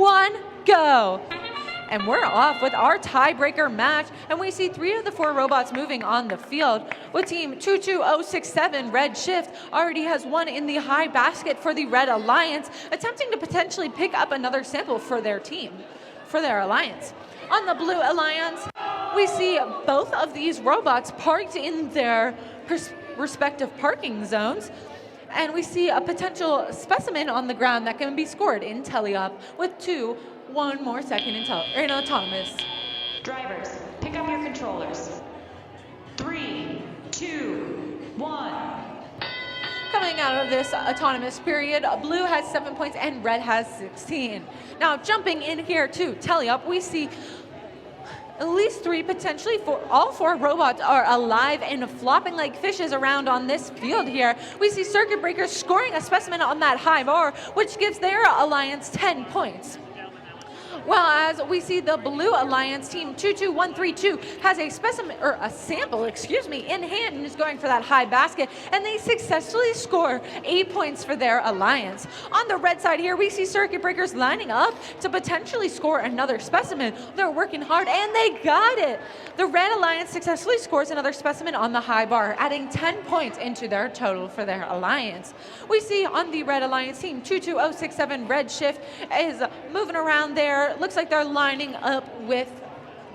1, go. And we're off with our tiebreaker match, and we see 3 of the 4 robots moving on the field. With team 22067, Red Shift already has one in the high basket for the Red Alliance, attempting to potentially pick up another sample for their team, for their alliance. On the Blue Alliance, we see both of these robots parked in their respective parking zones, and we see a potential specimen on the ground that can be scored in teleop with 1 more second in autonomous. Drivers, pick up your controllers. 3, 2, 1. Coming out of this autonomous period, Blue has 7 points and Red has 16. Now jumping in here to teleop, we see at least 3, potentially all 4 robots are alive and flopping like fishes around on this field here. We see Circuit Breakers scoring a specimen on that high bar, which gives their alliance 10 points. Well, as we see the Blue Alliance team 22132 has a specimen, or a sample, in hand and is going for that high basket, and they successfully score 8 points for their alliance. On the red side here, we see Circuit Breakers lining up to potentially score another specimen. They're working hard and they got it. The Red Alliance successfully scores another specimen on the high bar, adding 10 points into their total for their alliance. We see on the Red Alliance team 22067, Red Shift is moving around there. Looks like they're lining up with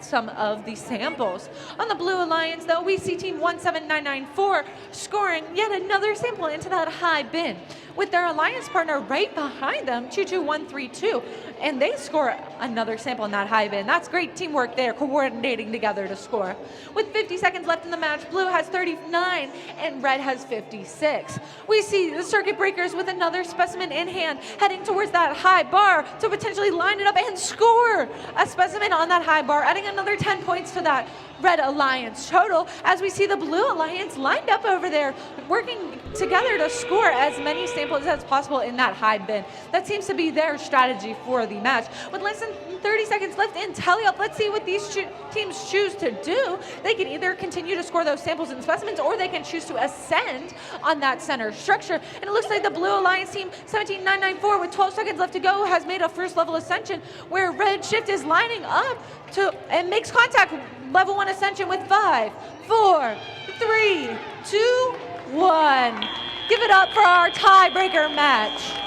some of the samples. On the Blue Alliance, though, we see team 17994 scoring yet another sample into that high bin, with their alliance partner right behind them, 22132, and they score another sample in that high bin. That's great teamwork there, coordinating together to score. With 50 seconds left in the match, Blue has 39 and Red has 56. We see the Circuit Breakers with another specimen in hand, heading towards that high bar to potentially line it up and score a specimen on that high bar, adding another 10 points to that Red Alliance total, as we see the Blue Alliance lined up over there, working together to score as many samples as possible in that high bin. That seems to be their strategy for the match. With less than 30 seconds left in teleop, let's see what these teams choose to do. They can either continue to score those samples and specimens, or they can choose to ascend on that center structure. And it looks like the Blue Alliance team 17994, with 12 seconds left to go, has made a first level ascension, where Red Shift is lining up and makes contact. Level 1 ascension with 5, 4, 3, 2, 1. Give it up for our tiebreaker match.